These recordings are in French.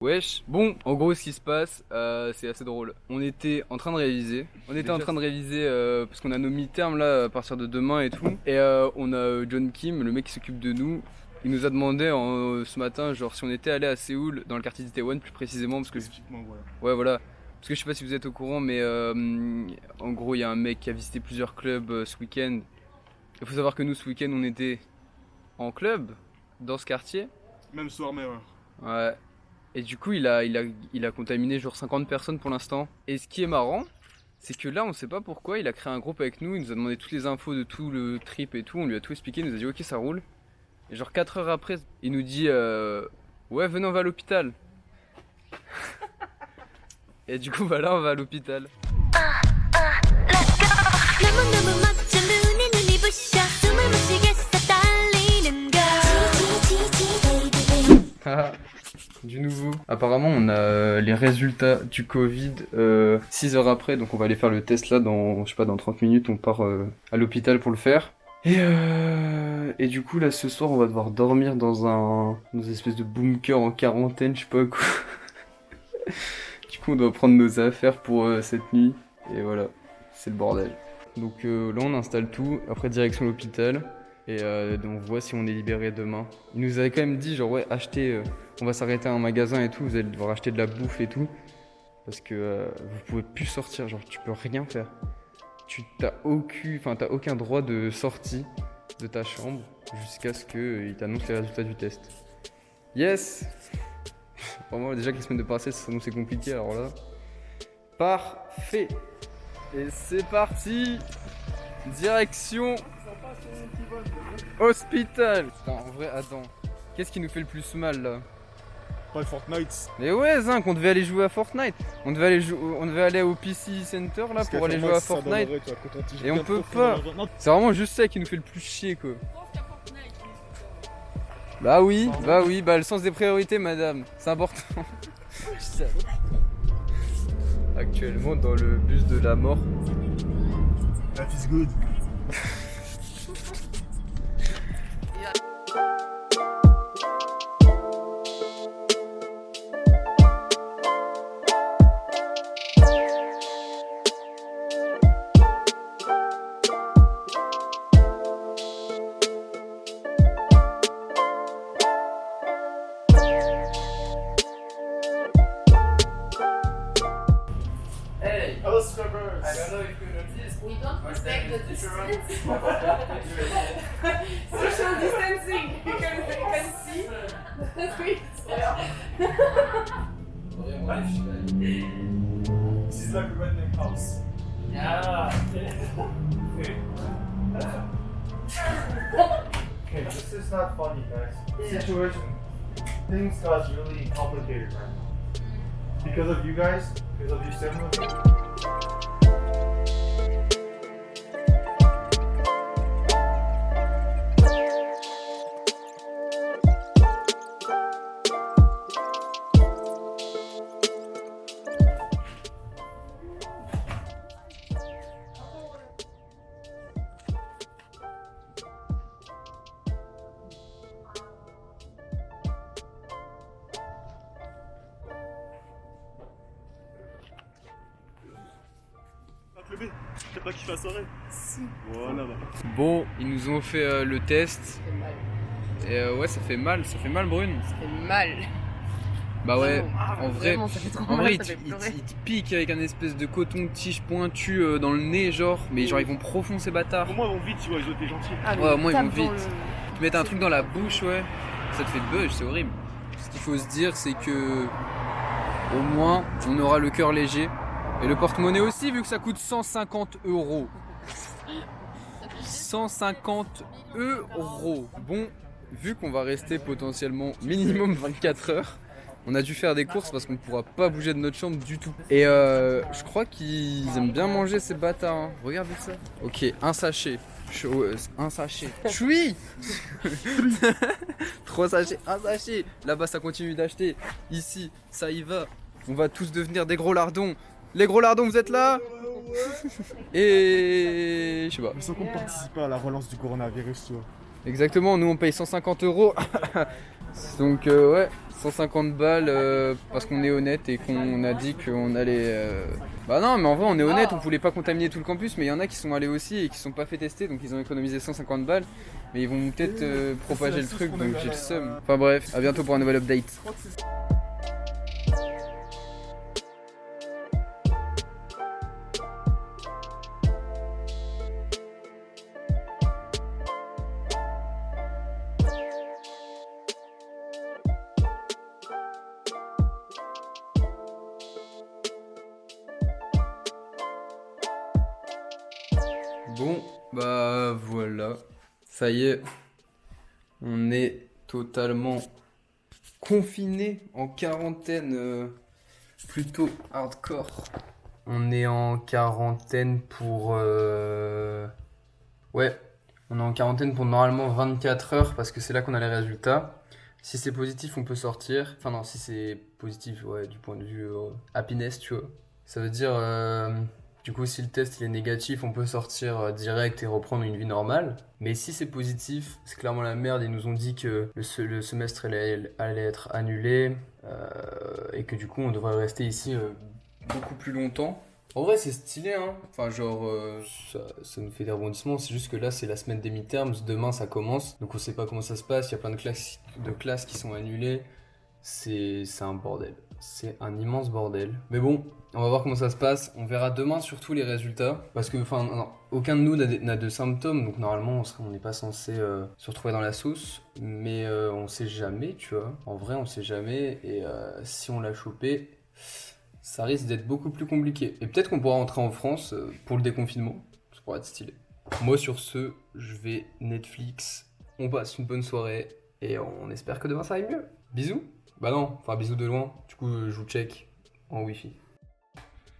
Wesh, bon, en gros, ce qui se passe, c'est assez drôle. On était en train de réviser. Parce qu'on a nos mi-termes là à partir de demain et tout. Et on a John Kim, le mec qui s'occupe de nous. Il nous a demandé ce matin, genre, si on était allé à Séoul, dans le quartier d'Itaewon plus précisément, parce que. Spécifiquement, voilà. Ouais, voilà. Parce que je sais pas si vous êtes au courant, mais en gros, il y a un mec qui a visité plusieurs clubs ce week-end. Il faut savoir que nous, ce week-end, on était en club dans ce quartier. Même soir, mais ouais. Ouais. Et du coup, il a contaminé genre 50 personnes pour l'instant. Et ce qui est marrant, c'est que là, on sait pas pourquoi, il a créé un groupe avec nous, il nous a demandé toutes les infos de tout le trip et tout, on lui a tout expliqué, il nous a dit ok, ça roule. Et genre 4 heures après, il nous dit ouais, venez, on va à l'hôpital. Et du coup, voilà, on va à l'hôpital. Du nouveau. Apparemment, on a les résultats du Covid 6 heures après, donc on va aller faire le test là dans, je sais pas, dans 30 minutes, on part à l'hôpital pour le faire. Et du coup, là, ce soir, on va devoir dormir dans une espèce de bunker en quarantaine, je sais pas quoi. Du coup, on doit prendre nos affaires pour cette nuit. Et voilà, c'est le bordel. Donc là, on installe tout, après direction l'hôpital. Et on voit si on est libéré demain. Il nous avait quand même dit, genre, ouais, achetez, on va s'arrêter à un magasin et tout, vous allez devoir acheter de la bouffe et tout. Parce que vous pouvez plus sortir, genre, tu peux rien faire. T'as aucun droit de sortie de ta chambre jusqu'à ce qu'il t'annonce les résultats du test. Yes! Vraiment, déjà que les semaines de passées, ça nous c'est compliqué, alors là. Parfait! Et c'est parti! Direction hôpital. Putain, en vrai, attends. Qu'est-ce qui nous fait le plus mal là? Pas le Fortnite. Mais ouais, Zinc, on devait aller jouer à Fortnite. On devait aller au PC Center là pour aller jouer à Fortnite. Et on peut pas. C'est vraiment juste ça qui nous fait le plus chier quoi. Bah oui, le sens des priorités, madame. C'est important. Actuellement dans le bus de la mort. Life is good. Hey! Hello, scrubbers. I don't know if you noticed. We don't respect the distance. Social Social distancing. You can see. This is like a redneck house. Yeah. Okay, this is not funny, guys. Situation, things got really complicated, man. Because of you guys, because of you sitting with me. Le B, t'as pas kiffé la soirée? Si. Voilà, bah. Bon, ils nous ont fait le test. Ça fait mal. Et ouais, ça fait mal, Brune. Ça fait mal. Bah ouais, Vraiment, en vrai, vraiment, ça fait trop en mal, vrai, ça fait pleurer. ils te piquent avec un espèce de coton-tige pointu dans le nez, genre. Mais genre, ils vont profond ces bâtards. Au moins, ils vont vite, tu vois, ils ont été gentils. Ah, mais Ouais, au moins, ils tape vont dans vite. Ils te mettent un truc dans la bouche, ouais. Ça te fait de buzz, c'est horrible. Ce qu'il faut se dire, c'est que au moins, on aura le cœur léger. Et le porte-monnaie aussi, vu que ça coûte 150 €. 150 €. Bon, vu qu'on va rester potentiellement minimum 24 heures, on a dû faire des courses parce qu'on ne pourra pas bouger de notre chambre du tout. Et je crois qu'ils aiment bien manger ces bâtards. Hein. Regardez ça. Ok, un sachet. Un sachet. Chui. 3 sachets, un sachet. Là-bas, ça continue d'acheter. Ici, ça y va. On va tous devenir des gros lardons. Les gros lardons, vous êtes là? Et je sais pas. Mais sans qu'on participe à la relance du coronavirus, tu vois. Exactement, nous on paye 150 €. Donc ouais, 150 balles parce qu'on est honnête et qu'on a dit qu'on allait... Bah non, mais en vrai on est honnête, on voulait pas contaminer tout le campus, mais il y en a qui sont allés aussi et qui sont pas fait tester, donc ils ont économisé 150 balles. Mais ils vont peut-être propager le truc, donc j'ai le seum. Enfin bref, à bientôt pour un nouvel update. Bon, bah voilà, ça y est, on est totalement confiné en quarantaine, plutôt hardcore. On est en quarantaine pour... Ouais, on est en quarantaine pour normalement 24 heures parce que c'est là qu'on a les résultats. Si c'est positif, on peut sortir. Enfin non, si c'est positif, ouais, du point de vue happiness, tu vois. Ça veut dire... Du coup, si le test il est négatif, on peut sortir direct et reprendre une vie normale. Mais si c'est positif, c'est clairement la merde. Ils nous ont dit que le semestre allait être annulé et que du coup, on devrait rester ici beaucoup plus longtemps. En vrai, c'est stylé, hein. Enfin, genre, ça nous fait des rebondissements. C'est juste que là, c'est la semaine des midterms. Demain, ça commence. Donc, on sait pas comment ça se passe. Il y a plein de classes qui sont annulées. C'est un bordel. C'est un immense bordel. Mais bon, on va voir comment ça se passe. On verra demain surtout les résultats. Parce que, enfin, non, aucun de nous n'a de symptômes. Donc, normalement, on n'est pas censé se retrouver dans la sauce. Mais on sait jamais, tu vois. En vrai, on sait jamais. Et si on l'a chopé, ça risque d'être beaucoup plus compliqué. Et peut-être qu'on pourra rentrer en France pour le déconfinement. Ça pourrait être stylé. Moi, sur ce, je vais Netflix. On passe une bonne soirée. Et on espère que demain, ça aille mieux. Bisous. Bah non, enfin bisous de loin. Du coup, je vous check en wifi.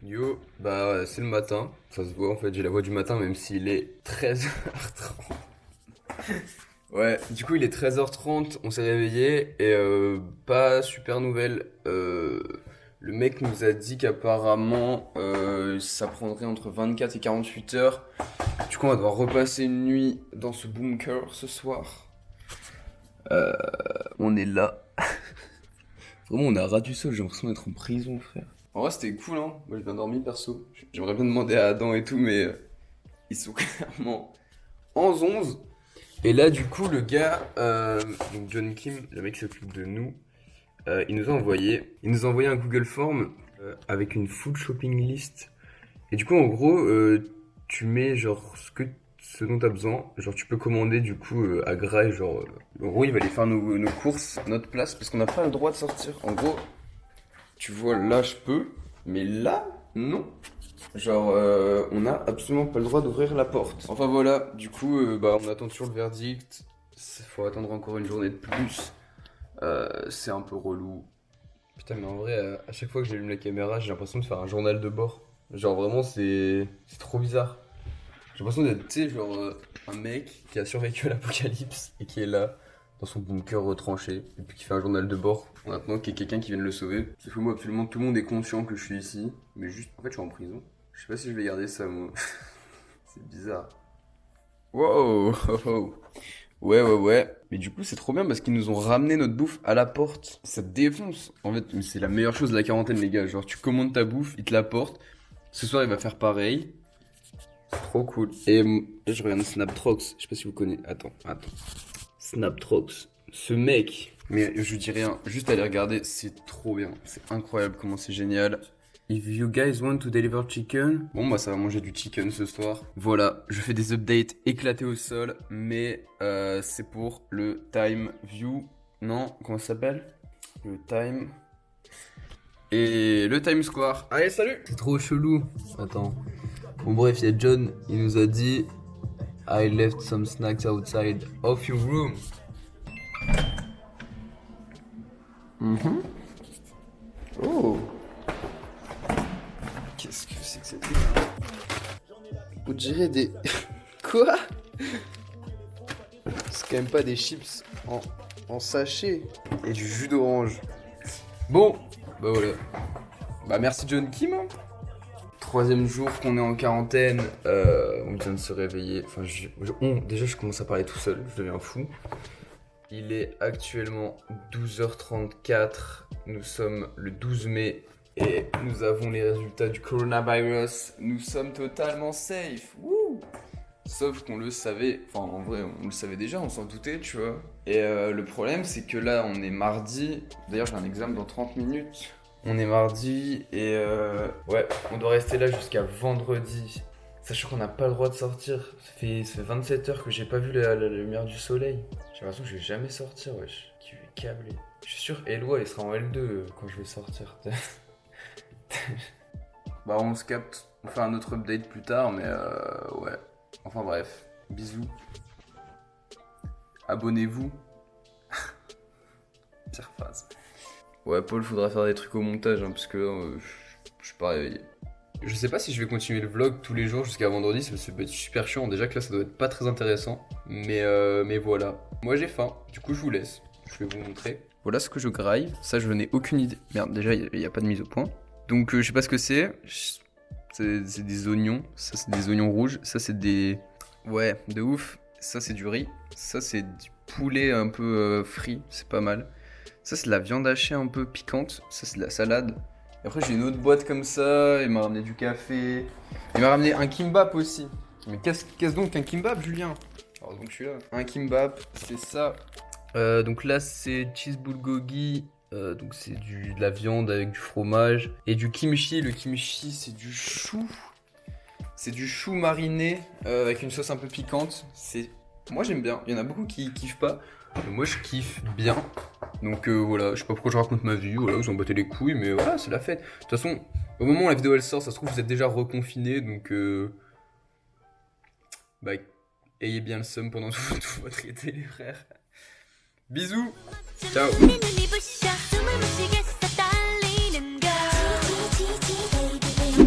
Yo, bah ouais, c'est le matin. Ça se voit en fait, j'ai la voix du matin même s'il est 13h30. Ouais, du coup il est 13h30, on s'est réveillé et pas super nouvelle. Le mec nous a dit qu'apparemment ça prendrait entre 24 et 48 heures. Du coup on va devoir repasser une nuit dans ce bunker ce soir. On est là. Vraiment on a ras du sol, j'ai l'impression d'être en prison frère. En vrai c'était cool hein, moi j'ai bien dormi perso. J'aimerais bien demander à Adam et tout mais ils sont clairement en 11. Et là du coup le gars, donc John Kim, le mec qui s'occupe de nous, il nous a envoyé un Google Form avec une full shopping list. Et du coup en gros tu mets genre ce dont t'as besoin, genre tu peux commander du coup à Grail, genre en gros il va aller faire nos courses, notre place, parce qu'on n'a pas le droit de sortir. En gros, tu vois là je peux, mais là non. Genre on a absolument pas le droit d'ouvrir la porte. Enfin voilà, du coup bah on attend toujours le verdict. Faut attendre encore une journée de plus. C'est un peu relou. Putain mais en vrai à chaque fois que j'allume la caméra j'ai l'impression de faire un journal de bord. Genre vraiment c'est trop bizarre. J'ai l'impression d'être, tu sais, genre un mec qui a survécu à l'apocalypse et qui est là, dans son bunker retranché, et puis qui fait un journal de bord, en attendant qu'il y ait quelqu'un qui vienne le sauver. C'est fou, moi, absolument tout le monde est conscient que je suis ici, mais juste, en fait, je suis en prison. Je sais pas si je vais garder ça, moi. C'est bizarre. Wow, oh, oh. Ouais. Mais du coup, c'est trop bien parce qu'ils nous ont ramené notre bouffe à la porte. Ça te défonce. En fait, c'est la meilleure chose de la quarantaine, les gars. Genre, tu commandes ta bouffe, ils te la portent. Ce soir, il va faire pareil. Trop cool. Et là, je regarde Snaptrox. Je sais pas si vous connaissez. Attends. Snaptrox. Ce mec. Mais je vous dis rien. Juste aller regarder. C'est trop bien. C'est incroyable comment c'est génial. If you guys want to deliver chicken. Bon, bah, ça va manger du chicken ce soir. Voilà. Je fais des updates éclatés au sol. Mais c'est pour le time view. Non, comment ça s'appelle? Le time. Et le time square. Allez, salut! C'est trop chelou. Attends. Bon bref, il y a John, il nous a dit I left some snacks outside of your room. Oh. Qu'est-ce que c'est que cette merde? On dirait des... Quoi? C'est quand même pas des chips en sachet et du jus d'orange. Bon, bah voilà. Bah merci John Kim. Troisième jour qu'on est en quarantaine, on vient de se réveiller. Enfin, déjà je commence à parler tout seul, je deviens fou. Il est actuellement 12h34. Nous sommes le 12 mai et nous avons les résultats du coronavirus. Nous sommes totalement safe. Wouh! Sauf qu'on le savait, enfin en vrai on le savait déjà, on s'en doutait, tu vois. Et le problème c'est que là on est mardi. D'ailleurs j'ai un examen dans 30 minutes. On est mardi et ouais, on doit rester là jusqu'à vendredi. Sachant qu'on n'a pas le droit de sortir. Ça fait 27 heures que j'ai pas vu la lumière du soleil. J'ai l'impression que je vais jamais sortir, wesh. Qui vais câbler. Je suis sûr Eloi il sera en L2 quand je vais sortir. Bah on se capte, on fait un autre update plus tard, mais ouais. Enfin bref, bisous. Abonnez-vous. Pire phrase. Ouais, Paul, faudra faire des trucs au montage, hein, parce que je suis pareil. Je sais pas si je vais continuer le vlog tous les jours jusqu'à vendredi, ça peut être super chiant. Déjà que là, ça doit être pas très intéressant. Mais voilà. Moi, j'ai faim. Du coup, je vous laisse. Je vais vous montrer. Voilà ce que je graille. Ça, je n'ai aucune idée. Merde, déjà, il n'y a pas de mise au point. Donc, je sais pas ce que c'est. C'est des oignons. Ça, c'est des oignons rouges. Ça, c'est des... Ouais, de ouf. Ça, c'est du riz. Ça, c'est du poulet un peu frit. C'est pas mal. Ça, c'est de la viande hachée un peu piquante. Ça, c'est de la salade. Et après, j'ai une autre boîte comme ça. Il m'a ramené du café. Il m'a ramené un kimbap aussi. Mais qu'est-ce donc un kimbap, Julien? Alors, donc, je suis là. Un kimbap, c'est ça. Donc là, c'est cheese bulgogi. Donc, c'est de la viande avec du fromage. Et du kimchi. Le kimchi, c'est du chou. C'est du chou mariné avec une sauce un peu piquante. Moi, j'aime bien. Il y en a beaucoup qui kiffent pas. Mais moi, je kiffe bien. Donc voilà, je sais pas pourquoi je raconte ma vie, voilà, vous en battez les couilles, mais voilà, c'est la fête. De toute façon, au moment où la vidéo elle sort, ça se trouve vous êtes déjà reconfinés, donc bah ayez bien le seum pendant tout votre été les frères. Bisous, ciao.